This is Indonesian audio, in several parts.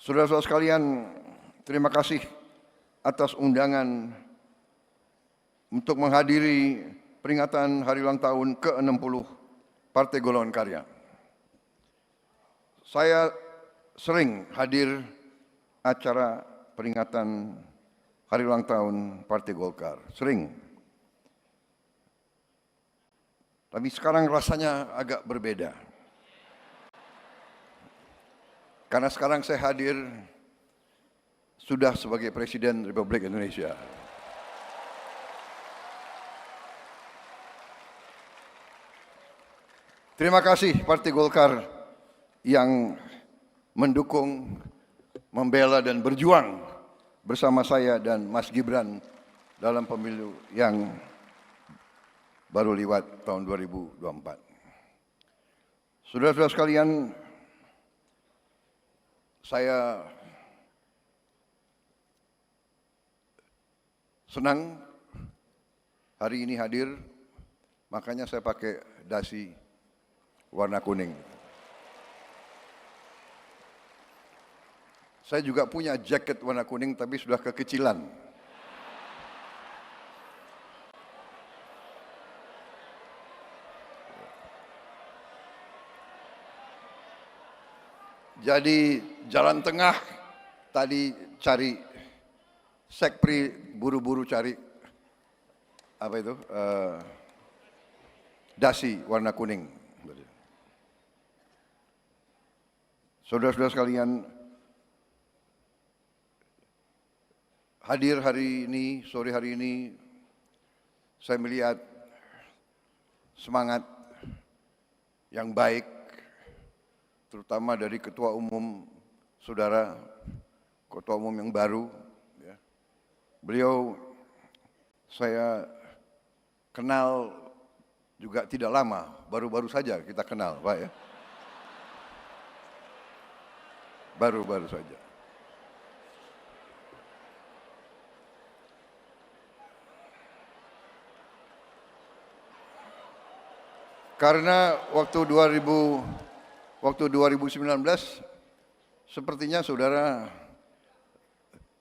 Saudara-saudara sekalian, terima kasih atas undangan untuk menghadiri peringatan hari ulang tahun ke-60 Partai Golongan Karya. Saya sering hadir acara peringatan hari ulang tahun Partai Golkar, sering. Tapi sekarang rasanya agak berbeda. Karena sekarang saya hadir sudah sebagai Presiden Republik Indonesia. Terima kasih Partai Golkar yang mendukung, membela dan berjuang bersama saya dan Mas Gibran dalam pemilu yang baru lewat tahun 2024. Saudara-saudara sekalian, saya senang hari ini hadir, makanya saya pakai dasi warna kuning. Saya juga punya jaket warna kuning tapi sudah kekecilan. Jadi jalan tengah tadi cari sekpri, buru-buru cari apa itu dasi warna kuning. Saudara-saudara sekalian, hadir hari ini, sore hari ini, saya melihat semangat yang baik, terutama dari Ketua Umum Saudara, Ketua Umum yang baru. Ya. Beliau saya kenal juga tidak lama, baru-baru saja kita kenal, Pak ya. Baru-baru saja. Karena waktu 2019 sepertinya saudara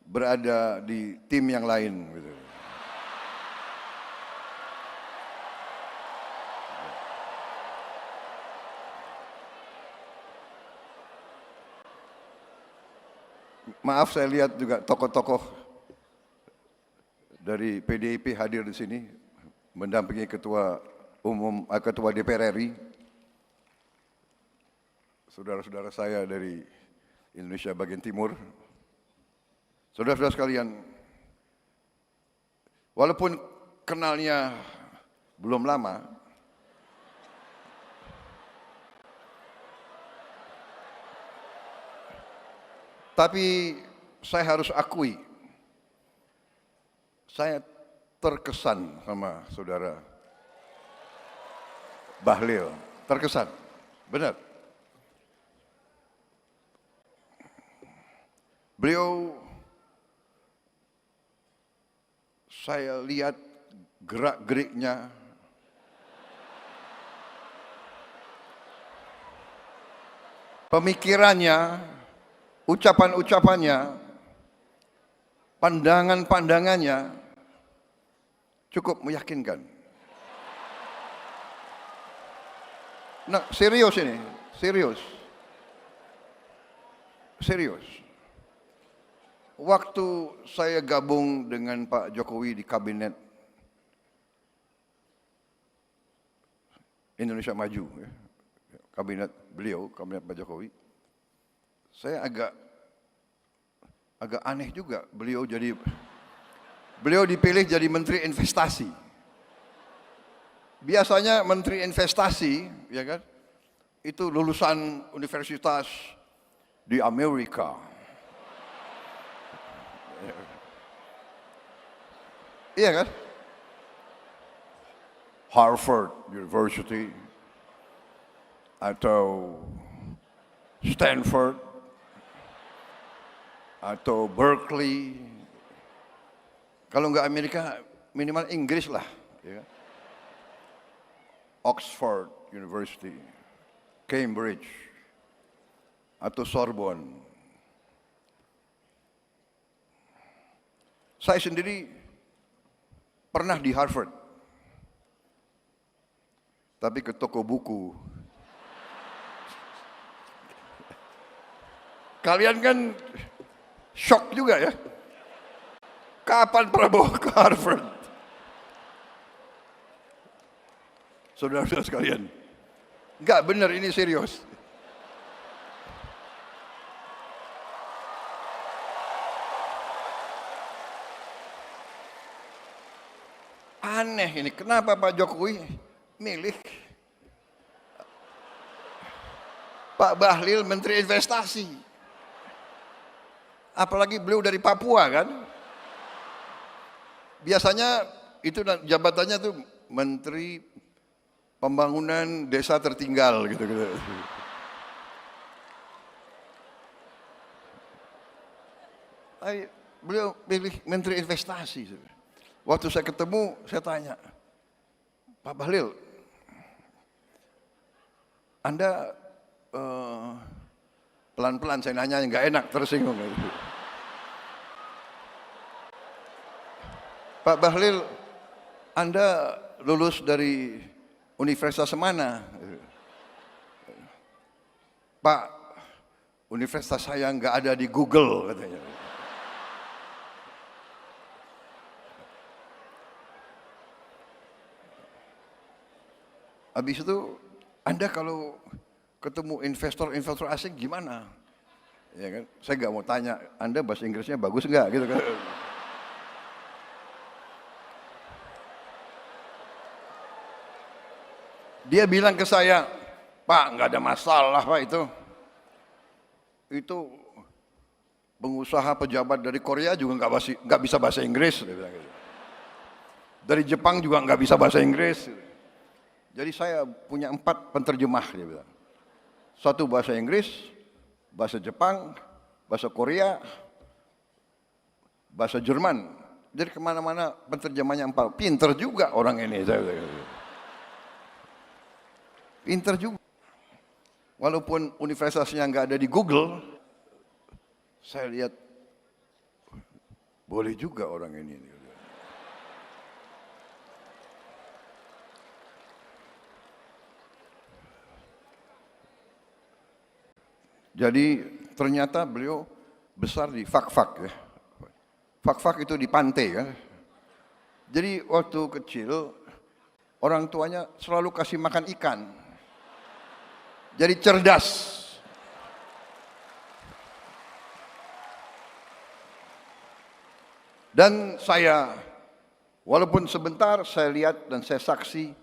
berada di tim yang lain gitu. Maaf, saya lihat juga tokoh-tokoh dari PDIP hadir di sini mendampingi Ketua DPR RI. Saudara-saudara saya dari Indonesia bagian timur. Saudara-saudara sekalian, walaupun kenalnya belum lama, tapi saya harus akui, saya terkesan sama saudara Bahlil, terkesan, benar. Beliau, saya lihat gerak-geriknya, pemikirannya, ucapan-ucapannya, pandangan-pandangannya cukup meyakinkan. Nah, serius ini, serius. Waktu saya gabung dengan Pak Jokowi di Kabinet Indonesia Maju, ya, Kabinet beliau, Kabinet Pak Jokowi, saya agak aneh juga beliau dipilih jadi Menteri Investasi. Biasanya Menteri Investasi, ya kan, itu lulusan universitas di Amerika. Iya kan? Harvard University atau Stanford atau Berkeley. Kalau nggak Amerika, minimal Inggris lah. Ya. Oxford University, Cambridge, atau Sorbonne. Saya sendiri pernah di Harvard, tapi ke toko buku. Kalian kan shock juga ya. Kapan Prabowo ke Harvard? Saudara-saudara sekalian, enggak benar, ini serius. Aneh ini, kenapa Pak Jokowi milih Pak Bahlil Menteri Investasi? Apalagi beliau dari Papua kan? Biasanya itu jabatannya tuh Menteri Pembangunan Desa Tertinggal gitu-gitu. Beliau pilih Menteri Investasi. Waktu saya ketemu, saya tanya, Pak Bahlil, Anda pelan-pelan saya nanya, nggak enak, tersinggung. Pak Bahlil, Anda lulus dari universitas mana? Pak, universitas saya nggak ada di Google, katanya. Habis itu, Anda kalau ketemu investor asing gimana? Ya kan? Saya nggak mau tanya, Anda bahasa Inggrisnya bagus nggak? Gitu kan? Dia bilang ke saya, Pak, nggak ada masalah Pak itu. Itu pengusaha pejabat dari Korea juga nggak bisa bahasa Inggris. Dia bilang gitu. Dari Jepang juga nggak bisa bahasa Inggris. Jadi saya punya 4 penterjemah, dia bilang. 1 bahasa Inggris, bahasa Jepang, bahasa Korea, bahasa Jerman. Jadi kemana-mana penterjemahnya 4. Pinter juga orang ini. Saya bilang. Pinter juga. Walaupun universitasnya nggak ada di Google, saya lihat boleh juga orang ini. Jadi ternyata beliau besar di Fak-Fak ya. Fak-Fak itu di pantai kan. Jadi waktu kecil orang tuanya selalu kasih makan ikan. Jadi cerdas. Dan saya, walaupun sebentar, saya lihat dan saya saksi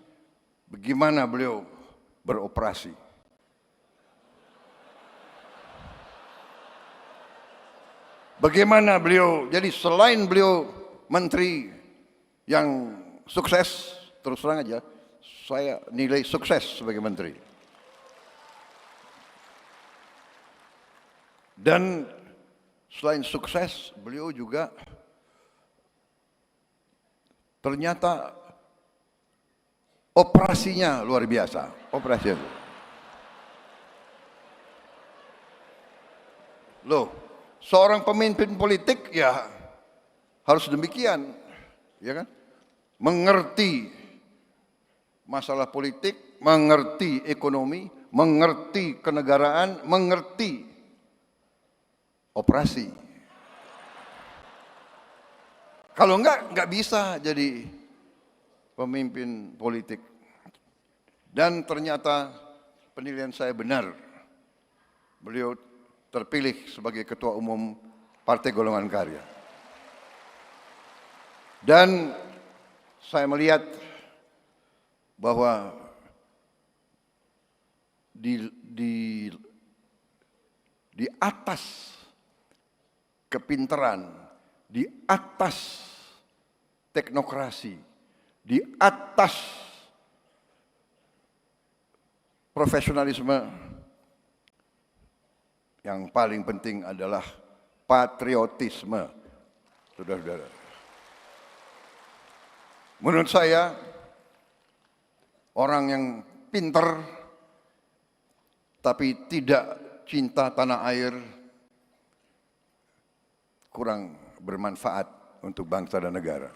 bagaimana beliau beroperasi. Bagaimana beliau, jadi selain beliau menteri yang sukses, terus terang aja, saya nilai sukses sebagai menteri. Dan selain sukses, beliau juga ternyata operasinya luar biasa. Operasinya. Loh, seorang pemimpin politik ya harus demikian, ya kan? Mengerti masalah politik, mengerti ekonomi, mengerti kenegaraan, mengerti operasi. Kalau enggak bisa jadi pemimpin politik. Dan ternyata penilaian saya benar. Beliau terpilih sebagai Ketua Umum Partai Golongan Karya. Dan saya melihat bahwa di atas kepintaran, di atas teknokrasi, di atas profesionalisme, yang paling penting adalah patriotisme, saudara-saudara. Menurut saya, orang yang pintar tapi tidak cinta tanah air kurang bermanfaat untuk bangsa dan negara.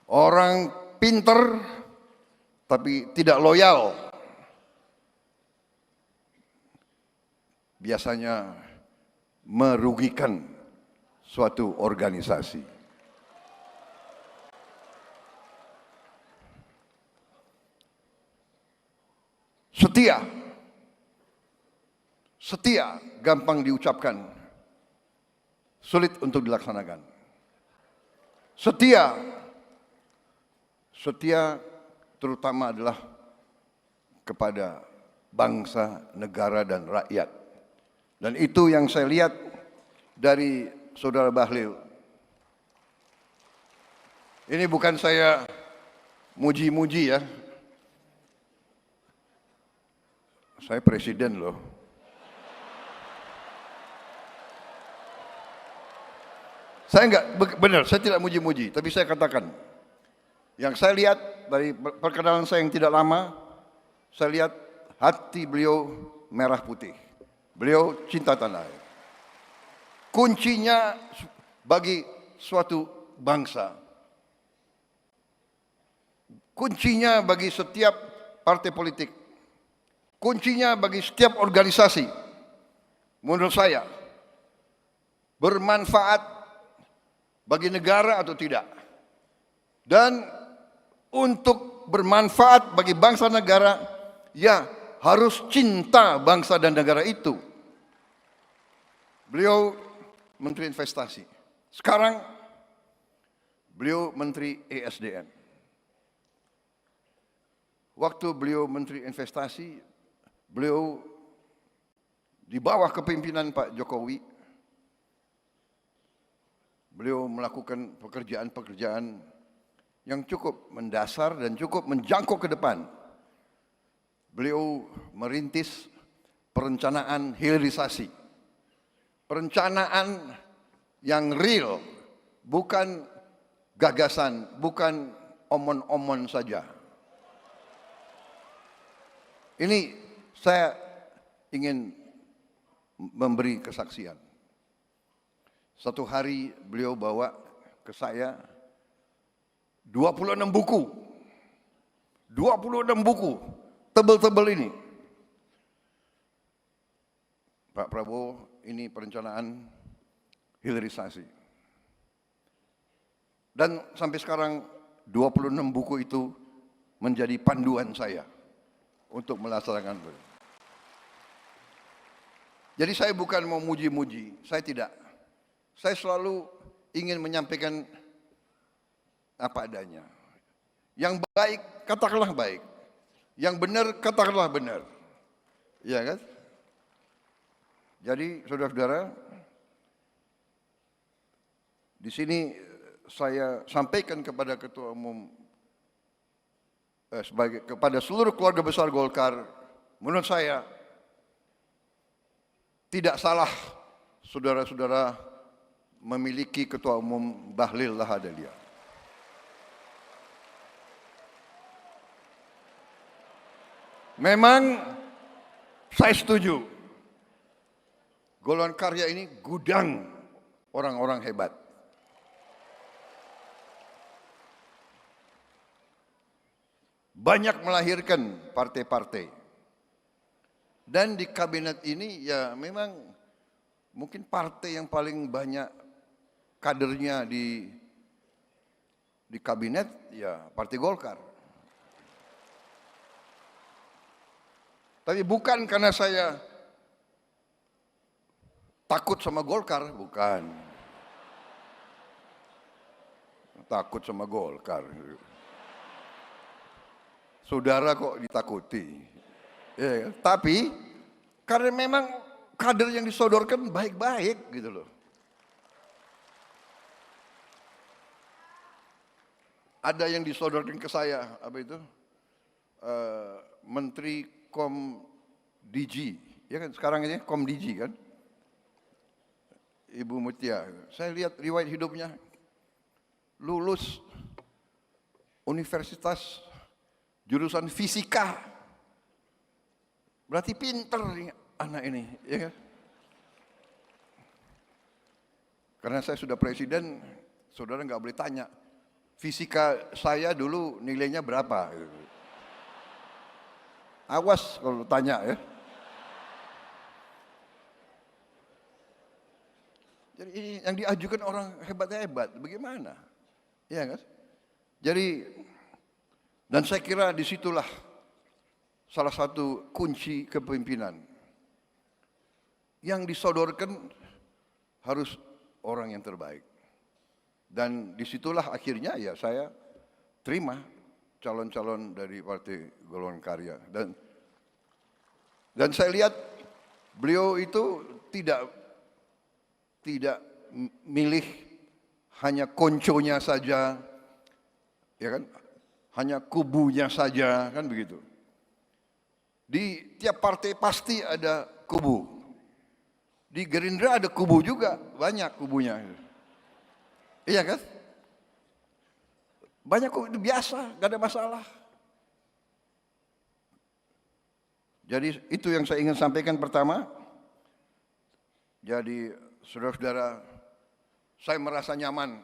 Orang pinter tapi tidak loyal biasanya merugikan suatu organisasi. Setia gampang diucapkan, sulit untuk dilaksanakan. Setia terutama adalah kepada bangsa, negara, dan rakyat. Dan itu yang saya lihat dari Saudara Bahlil. Ini bukan saya muji-muji ya. Saya presiden loh. Saya enggak, benar, saya tidak muji-muji, tapi saya katakan, yang saya lihat dari perkenalan saya yang tidak lama, saya lihat hati beliau merah putih. Beliau cinta tanah air. Kuncinya bagi suatu bangsa, kuncinya bagi setiap partai politik, kuncinya bagi setiap organisasi, menurut saya, bermanfaat bagi negara atau tidak. Dan untuk bermanfaat bagi bangsa negara, ya harus cinta bangsa dan negara itu. Beliau Menteri Investasi. Sekarang beliau Menteri ESDM. Waktu beliau Menteri Investasi, beliau di bawah kepemimpinan Pak Jokowi, beliau melakukan pekerjaan-pekerjaan yang cukup mendasar dan cukup menjangkau ke depan. Beliau merintis perencanaan hilirisasi. Perencanaan yang real, bukan gagasan, bukan omon-omon saja. Ini saya ingin memberi kesaksian. Satu hari beliau bawa ke saya 26 buku. 26 buku, tebel-tebel ini. Pak Prabowo, ini perencanaan hilirisasi. Dan sampai sekarang 26 buku itu menjadi panduan saya untuk melaksanakan. Jadi saya bukan mau muji-muji, saya tidak. Saya selalu ingin menyampaikan apa adanya. Yang baik, katakanlah baik. Yang benar, katakanlah benar. Iya kan? Jadi saudara-saudara, di sini saya sampaikan kepada Ketua Umum, kepada seluruh keluarga besar Golkar, menurut saya tidak salah saudara-saudara memiliki Ketua Umum Bahlil Lahadalia. Memang saya setuju, golongan karya ini gudang orang-orang hebat. Banyak melahirkan partai-partai. Dan di kabinet ini ya memang mungkin partai yang paling banyak kadernya di kabinet ya Partai Golkar. Tapi bukan karena saya takut sama Golkar, bukan. Takut sama Golkar. Saudara kok ditakuti. Ya, tapi karena memang kader yang disodorkan baik-baik gitu loh. Ada yang disodorkan ke saya, apa itu? Menteri Komdigi, ya kan sekarang ini Komdigi kan, Ibu Mutia. Saya lihat riwayat hidupnya, lulus universitas jurusan fisika, berarti pinter nih anak ini, ya kan? Karena saya sudah presiden, saudara nggak boleh tanya, fisika saya dulu nilainya berapa. Awas kalau tanya ya. Jadi ini yang diajukan orang hebat-hebat, bagaimana? Iya kan? Jadi, dan saya kira disitulah salah satu kunci kepemimpinan. Yang disodorkan harus orang yang terbaik. Dan disitulah akhirnya ya saya terima calon-calon dari Partai Golongan Karya. Dan saya lihat beliau itu tidak milih hanya konconya saja, ya kan? Hanya kubunya saja, kan begitu. Di tiap partai pasti ada kubu. Di Gerindra ada kubu juga, banyak kubunya. Iya kan? Banyak kubu, itu biasa, gak ada masalah. Jadi itu yang saya ingin sampaikan pertama. Jadi saudara-saudara, saya merasa nyaman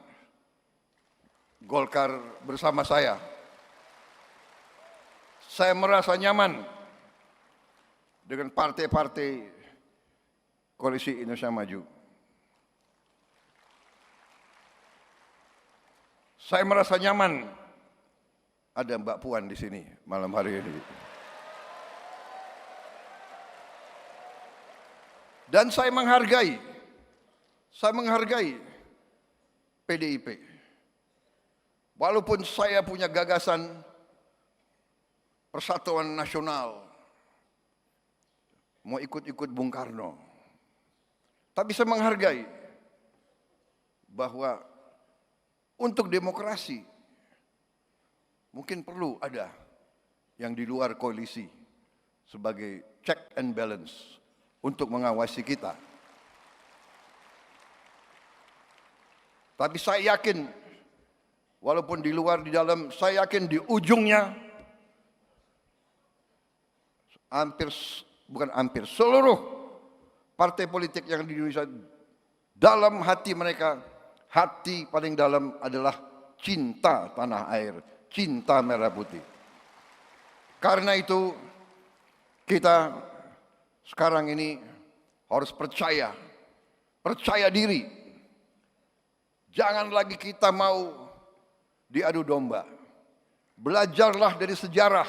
Golkar bersama saya. Saya merasa nyaman dengan partai-partai Koalisi Indonesia Maju. Saya merasa nyaman ada Mbak Puan di sini malam hari ini. Dan saya menghargai PDIP. Walaupun saya punya gagasan persatuan nasional, mau ikut-ikut Bung Karno. Tapi saya menghargai bahwa untuk demokrasi mungkin perlu ada yang di luar koalisi sebagai check and balance untuk mengawasi kita. Tapi saya yakin, walaupun di luar di dalam, saya yakin di ujungnya seluruh partai politik yang di Indonesia, dalam hati mereka, hati paling dalam adalah cinta tanah air, cinta merah putih. Karena itu kita sekarang ini harus percaya diri. Jangan lagi kita mau diadu domba. Belajarlah dari sejarah.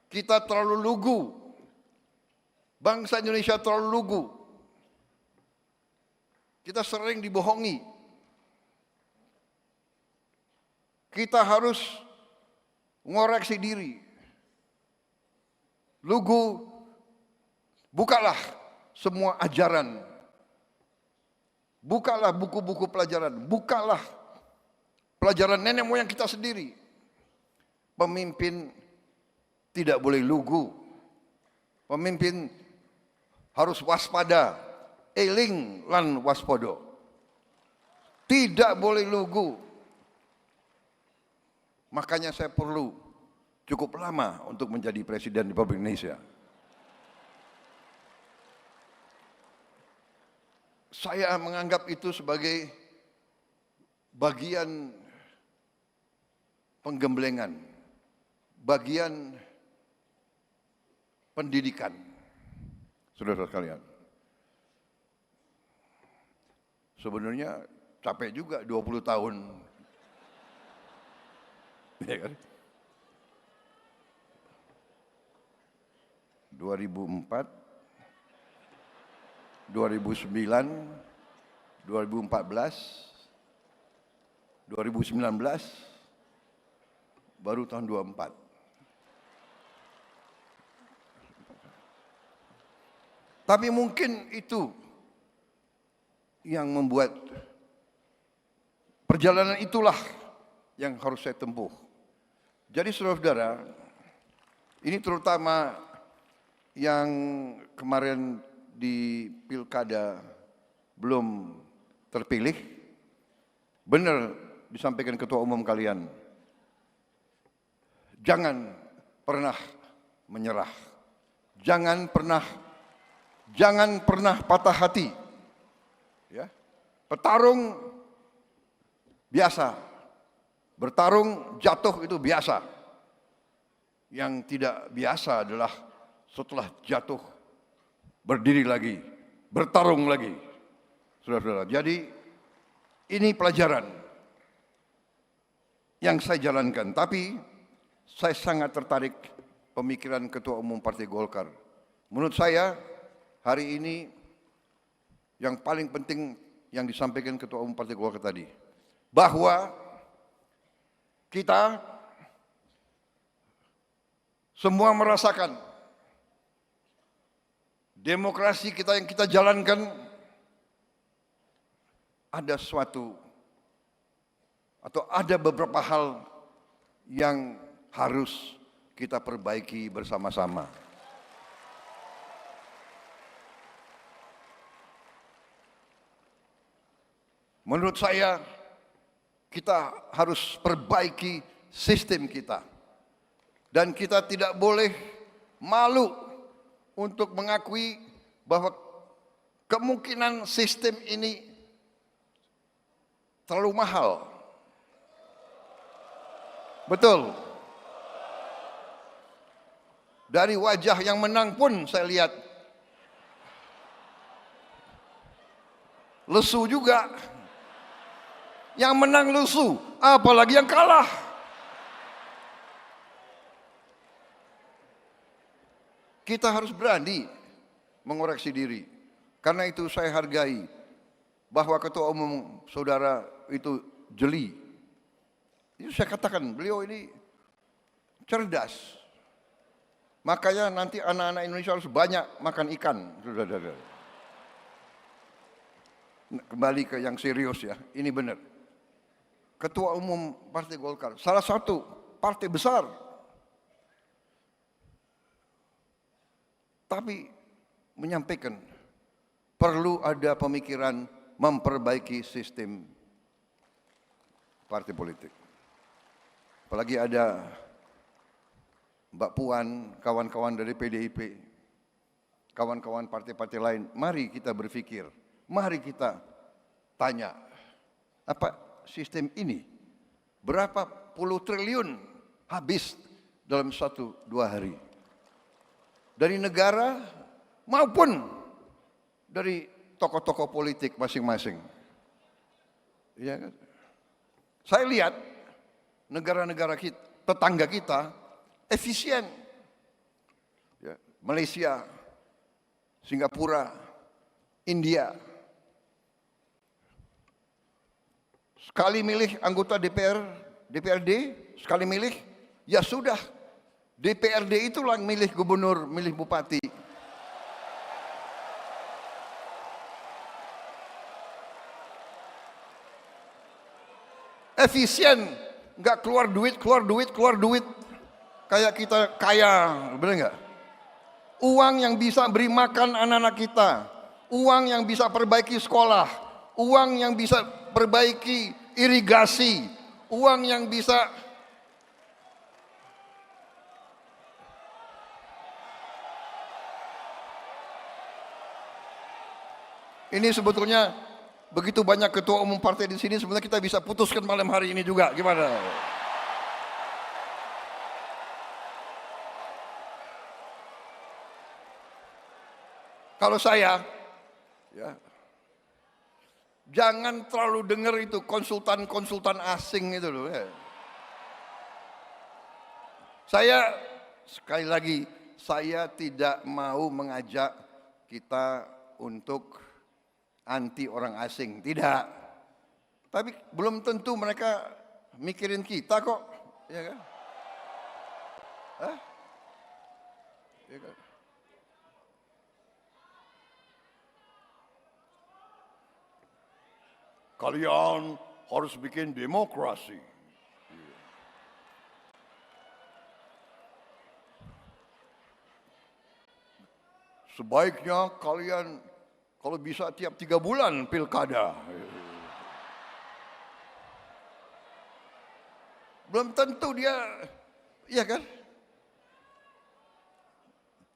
Kita terlalu lugu. Bangsa Indonesia terlalu lugu. Kita sering dibohongi. Kita harus mengoreksi diri. Lugu, bukalah semua ajaran. Bukalah buku-buku pelajaran. Bukalah pelajaran nenek moyang kita sendiri. Pemimpin tidak boleh lugu. Pemimpin harus waspada. Eling lan waspodo. Tidak boleh lugu. Makanya saya perlu cukup lama untuk menjadi Presiden Republik Indonesia. Saya menganggap itu sebagai bagian penggemblengan, bagian pendidikan, saudara sekalian. Sebenarnya capek juga 20 tahun. Ya kan? 2004, 2009, 2014, 2019, baru tahun 24. Tapi mungkin itu yang membuat perjalanan itulah yang harus saya tempuh. Jadi saudara-saudara, ini terutama yang kemarin di pilkada belum terpilih, benar disampaikan ketua umum kalian, jangan pernah menyerah, jangan pernah patah hati, ya, Petarung biasa, bertarung jatuh itu biasa. Yang tidak biasa adalah setelah jatuh berdiri lagi, bertarung lagi. Saudara-saudara, jadi ini pelajaran yang saya jalankan. Tapi saya sangat tertarik pemikiran Ketua Umum Partai Golkar. Menurut saya hari ini yang paling penting yang disampaikan Ketua Umum Partai Golkar tadi, bahwa kita semua merasakan demokrasi kita yang kita jalankan ada suatu atau ada beberapa hal yang harus kita perbaiki bersama-sama. Menurut saya, kita harus perbaiki sistem kita. Dan kita tidak boleh malu untuk mengakui bahwa kemungkinan sistem ini terlalu mahal. Betul. Dari wajah yang menang pun saya lihat lesu juga. Yang menang lesu, apalagi yang kalah. Kita harus berani mengoreksi diri. Karena itu saya hargai bahwa Ketua Umum Saudara itu jeli. Itu saya katakan, beliau ini cerdas. Makanya nanti anak-anak Indonesia harus banyak makan ikan. Kembali ke yang serius ya, ini benar. Ketua Umum Partai Golkar, salah satu partai besar. Tapi menyampaikan perlu ada pemikiran memperbaiki sistem partai politik. Apalagi ada Mbak Puan, kawan-kawan dari PDIP, kawan-kawan partai-partai lain. Mari kita berpikir, mari kita tanya, apa sistem ini berapa puluh triliun habis dalam 1-2 hari. Dari negara maupun dari tokoh-tokoh politik masing-masing. Ya kan? Saya lihat negara-negara kita, tetangga kita efisien. Ya, Malaysia, Singapura, India. Sekali milih anggota DPRD, sekali milih, ya sudah. DPRD itulah yang milih gubernur, milih bupati. Efisien, nggak keluar duit. Kayak kita kaya, benar nggak? Uang yang bisa beri makan anak-anak kita, uang yang bisa perbaiki sekolah, uang yang bisa perbaiki irigasi, uang yang bisa ini sebetulnya begitu banyak ketua umum partai di sini, sebenarnya kita bisa putuskan malam hari ini juga, gimana? Kalau saya, ya, jangan terlalu dengar itu konsultan asing itu loh. Ya. Saya sekali lagi, saya tidak mau mengajak kita untuk anti orang asing, tidak. Tapi belum tentu mereka mikirin kita kok, ya kan? Hah? Ya kan? Kalian harus bikin demokrasi. Sebaiknya kalian kalau bisa tiap 3 bulan pilkada. Belum tentu dia, iya kan?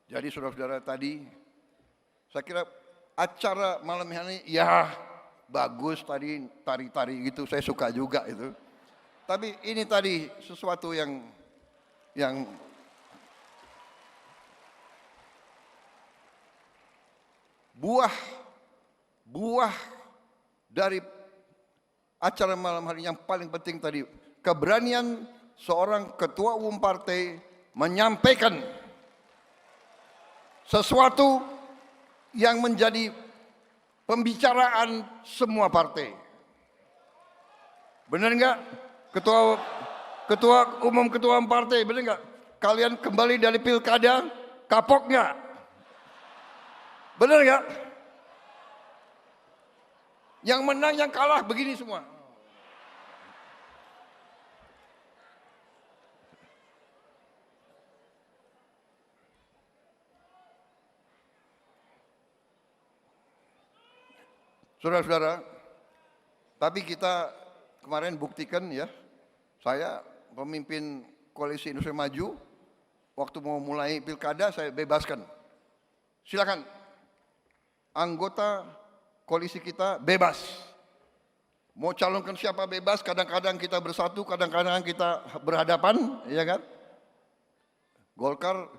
Jadi saudara-saudara tadi, saya kira acara malam ini ya bagus tadi, tari-tari gitu, saya suka juga itu. Tapi ini tadi sesuatu yang buah dari acara malam hari yang paling penting tadi, keberanian seorang ketua umum partai menyampaikan sesuatu yang menjadi pembicaraan semua partai. Benar enggak? Ketua umum partai, benar enggak? Kalian kembali dari pilkada, kapok enggak? Benar enggak? Yang menang, yang kalah begini semua. Saudara-saudara, tapi kita kemarin buktikan ya, saya pemimpin Koalisi Indonesia Maju, waktu mau mulai pilkada saya bebaskan. Silakan, anggota koalisi kita bebas. Mau calonkan siapa bebas, kadang-kadang kita bersatu, kadang-kadang kita berhadapan, ya kan? Golkar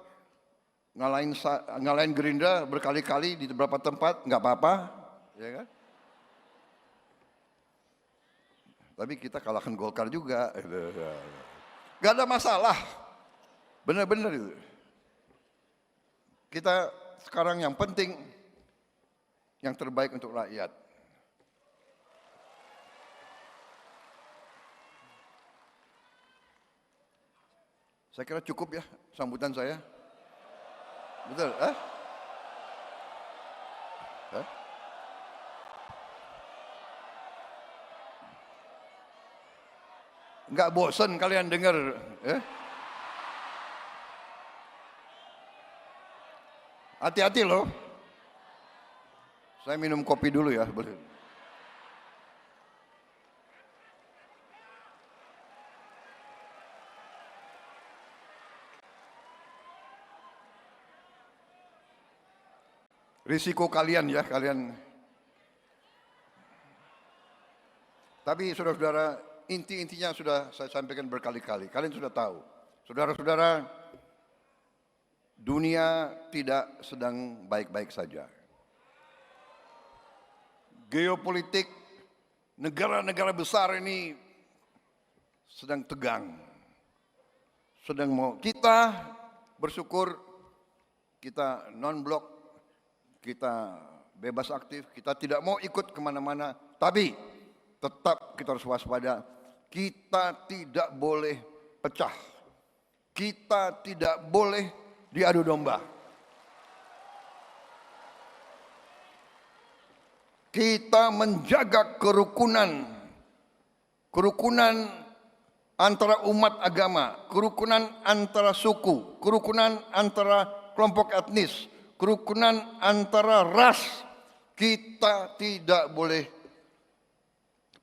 ngalahin Gerindra berkali-kali di beberapa tempat, nggak apa-apa, ya kan? Tapi kita kalahkan Golkar juga. Gak ada masalah. Benar-benar itu. Kita sekarang yang penting, yang terbaik untuk rakyat. Saya kira cukup ya sambutan saya. Betul? Enggak bosan kalian dengar? Hati-hati loh. Saya minum kopi dulu ya. Boleh. Risiko kalian ya, kalian. Tapi saudara-saudara, inti-intinya sudah saya sampaikan berkali-kali. Kalian sudah tahu. Saudara-saudara, dunia tidak sedang baik-baik saja. Geopolitik negara-negara besar ini sedang tegang. Sedang mau, kita bersyukur kita non-blok, kita bebas aktif, kita tidak mau ikut kemana-mana, tapi tetap kita harus waspada. Kita tidak boleh pecah, kita tidak boleh diadu domba. Kita menjaga kerukunan antara umat agama, kerukunan antara suku, kerukunan antara kelompok etnis, kerukunan antara ras. Kita tidak boleh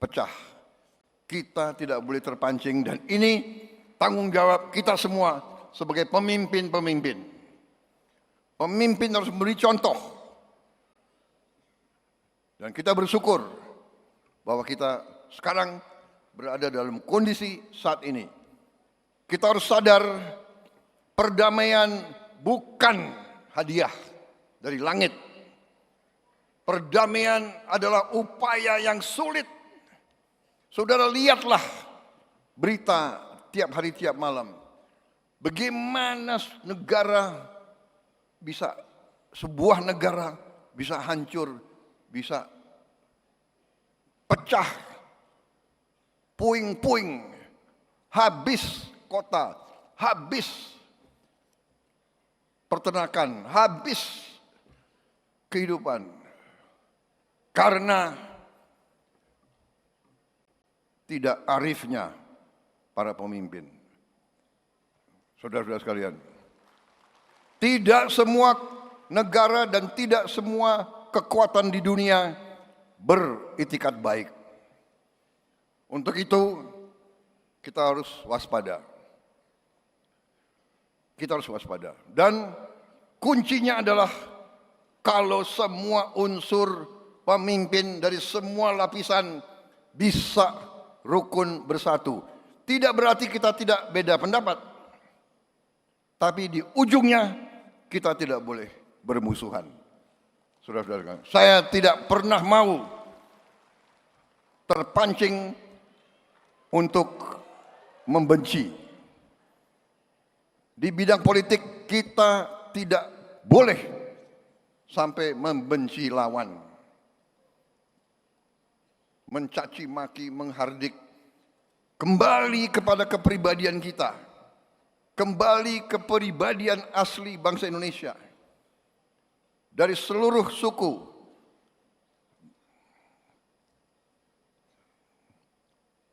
pecah, kita tidak boleh terpancing, dan ini tanggung jawab kita semua sebagai pemimpin-pemimpin. Pemimpin harus memberi contoh. Dan kita bersyukur bahwa kita sekarang berada dalam kondisi saat ini. Kita harus sadar perdamaian bukan hadiah dari langit. Perdamaian adalah upaya yang sulit. Saudara lihatlah berita tiap hari tiap malam. Bagaimana sebuah negara bisa hancur, bisa pecah, puing-puing, habis kota, habis peternakan, habis kehidupan, karena tidak arifnya para pemimpin. Saudara-saudara sekalian, tidak semua negara dan tidak semua kekuatan di dunia beritikat baik. Untuk itu kita harus waspada. Kita harus waspada. Dan kuncinya adalah kalau semua unsur pemimpin dari semua lapisan bisa rukun bersatu. Tidak berarti kita tidak beda pendapat, tapi di ujungnya kita tidak boleh bermusuhan. Saudara-saudara, saya tidak pernah mau terpancing untuk membenci. Di bidang politik kita tidak boleh sampai membenci lawan, mencaci maki, menghardik. Kembali kepada kepribadian kita, kembali ke kepribadian asli bangsa Indonesia. Dari seluruh suku,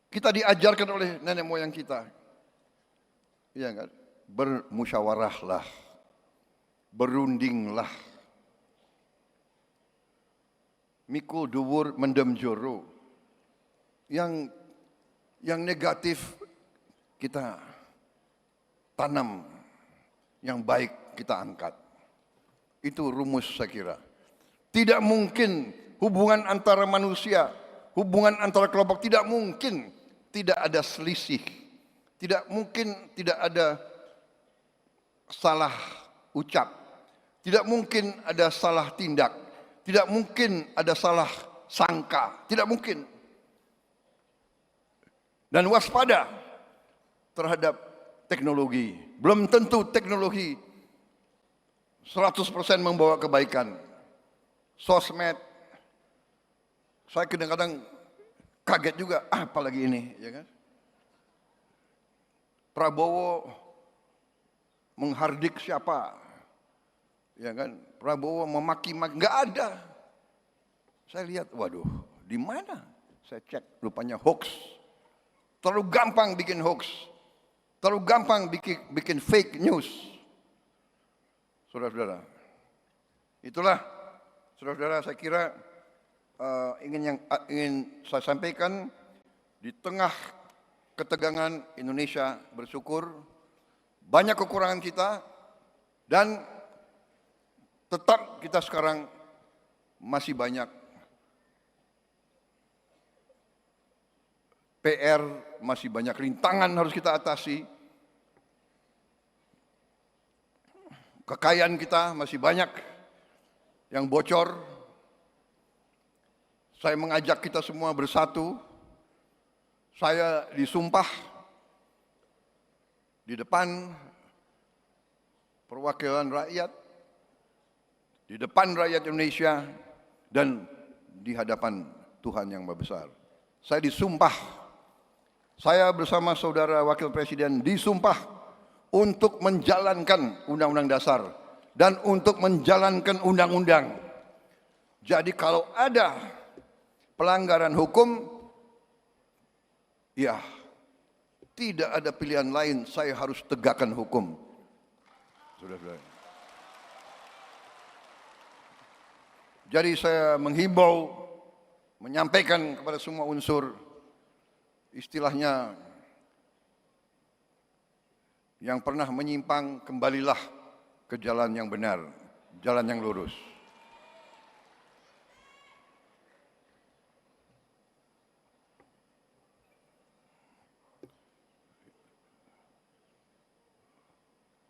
kita diajarkan oleh nenek moyang kita, iya kan? Bermusyawarahlah, berundinglah. Mikul dhuwur mendem joro. Yang negatif kita tanam, yang baik kita angkat. Itu rumus saya kira. Tidak mungkin hubungan antara manusia, hubungan antara kelompok, tidak mungkin tidak ada selisih. Tidak mungkin tidak ada salah ucap. Tidak mungkin ada salah tindak. Tidak mungkin ada salah sangka. Tidak mungkin. Dan waspada terhadap teknologi. Belum tentu teknologi 100% membawa kebaikan. Sosmed, saya kadang-kadang kaget juga, apalagi ini, ya kan? Prabowo menghardik siapa? Ya kan? Prabowo memaki-maki, nggak ada. Saya lihat, waduh, di mana? Saya cek, rupanya hoax. Terlalu gampang bikin hoax. Terlalu gampang bikin fake news. Saudara-saudara. Itulah, saudara-saudara, saya kira ingin saya sampaikan di tengah ketegangan Indonesia bersyukur, banyak kekurangan kita, dan tetap kita sekarang masih banyak PR, masih banyak rintangan harus kita atasi. Kekayaan kita masih banyak yang bocor. Saya mengajak kita semua bersatu. Saya disumpah di depan perwakilan rakyat, di depan rakyat Indonesia, dan di hadapan Tuhan yang Maha Besar. Saya disumpah. Saya bersama saudara Wakil Presiden disumpah untuk menjalankan Undang-Undang Dasar dan untuk menjalankan undang-undang. Jadi kalau ada pelanggaran hukum, ya tidak ada pilihan lain, saya harus tegakkan hukum. Saudara-saudara. Jadi saya menghimbau, menyampaikan kepada semua unsur, istilahnya yang pernah menyimpang, kembalilah ke jalan yang benar, jalan yang lurus.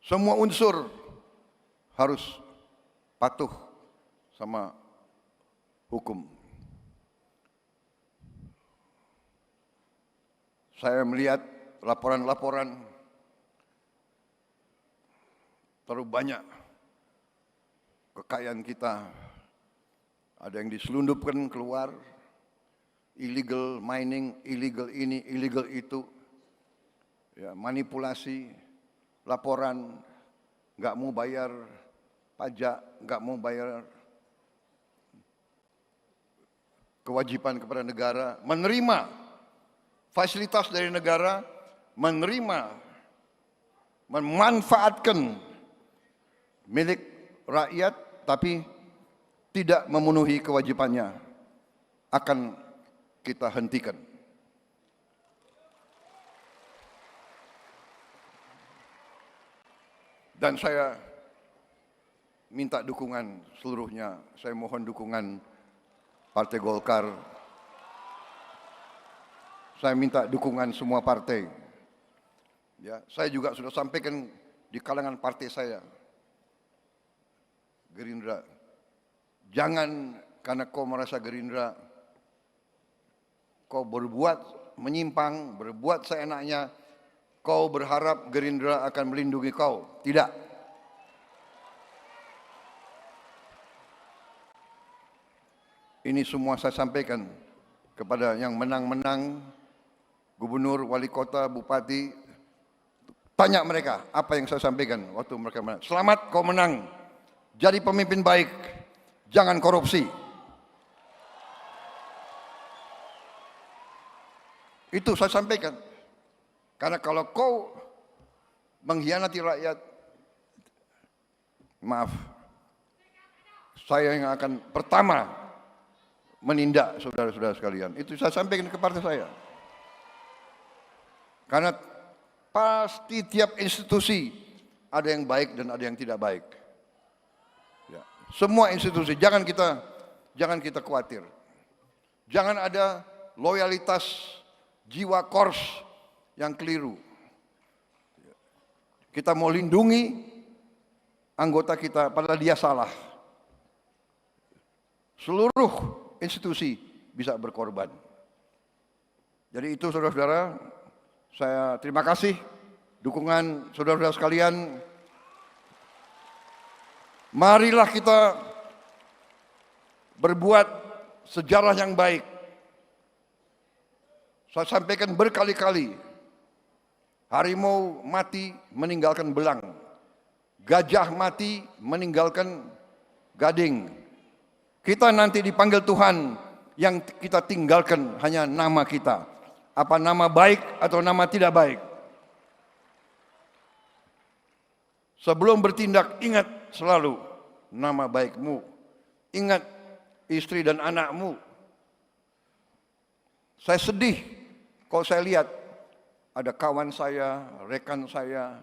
Semua unsur harus patuh sama hukum. Saya melihat laporan-laporan terlalu banyak kekayaan kita, ada yang diselundupkan keluar, illegal mining, illegal ini, illegal itu, ya, manipulasi, laporan, nggak mau bayar pajak, nggak mau bayar kewajiban kepada negara, menerima fasilitas dari negara, memanfaatkan milik rakyat, tapi tidak memenuhi kewajibannya, akan kita hentikan. Dan saya minta dukungan seluruhnya, saya mohon dukungan Partai Golkar. Saya minta dukungan semua partai. Ya, saya juga sudah sampaikan di kalangan partai saya, Gerindra, jangan karena kau merasa Gerindra, kau berbuat menyimpang, berbuat seenaknya, kau berharap Gerindra akan melindungi kau. Tidak. Ini semua saya sampaikan kepada yang menang-menang, gubernur, wali kota, bupati. Tanya mereka apa yang saya sampaikan waktu mereka menang. Selamat kau menang, jadi pemimpin baik, jangan korupsi. Itu saya sampaikan. Karena kalau kau mengkhianati rakyat, maaf, saya yang akan pertama menindak saudara-saudara sekalian. Itu saya sampaikan ke partai saya. Karena pasti tiap institusi ada yang baik dan ada yang tidak baik. Ya. Semua institusi, jangan kita khawatir. Jangan ada loyalitas jiwa kors yang keliru. Kita mau lindungi anggota kita, padahal dia salah. Seluruh institusi bisa berkorban. Jadi itu saudara-saudara, saya terima kasih dukungan saudara-saudara sekalian. Marilah kita berbuat sejarah yang baik. Saya sampaikan berkali-kali, harimau mati meninggalkan belang, gajah mati meninggalkan gading. Kita nanti dipanggil Tuhan, yang kita tinggalkan hanya nama kita. Apa nama baik atau nama tidak baik. Sebelum bertindak, ingat selalu nama baikmu. Ingat istri dan anakmu. Saya sedih kalau saya lihat ada kawan saya, rekan saya,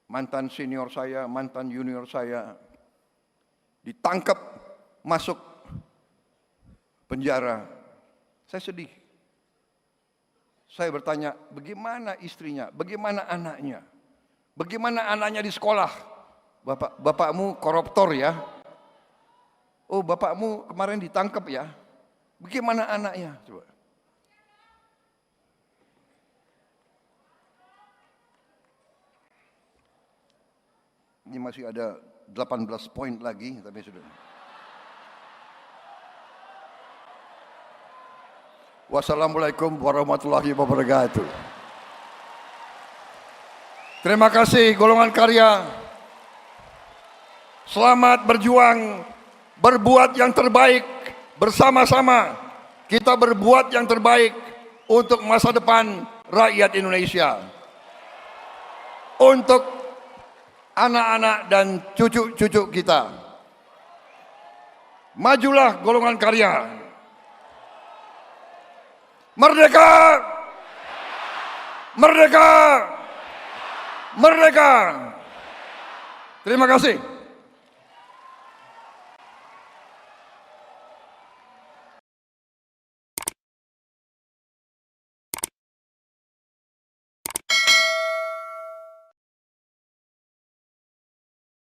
mantan senior saya, mantan junior saya ditangkap masuk penjara. Saya sedih. Saya bertanya, bagaimana istrinya, bagaimana anaknya, bagaimana anaknya di sekolah? Bapakmu koruptor ya? Oh, bapakmu kemarin ditangkap ya? Bagaimana anaknya? Coba. Ini masih ada 18 poin lagi, tapi sudah. Wassalamualaikum warahmatullahi wabarakatuh. Terima kasih golongan karya. Selamat berjuang, berbuat yang terbaik bersama-sama. Kita berbuat yang terbaik untuk masa depan rakyat Indonesia. Untuk anak-anak dan cucu-cucu kita. Majulah golongan karya. Merdeka! Merdeka! Merdeka! Terima kasih.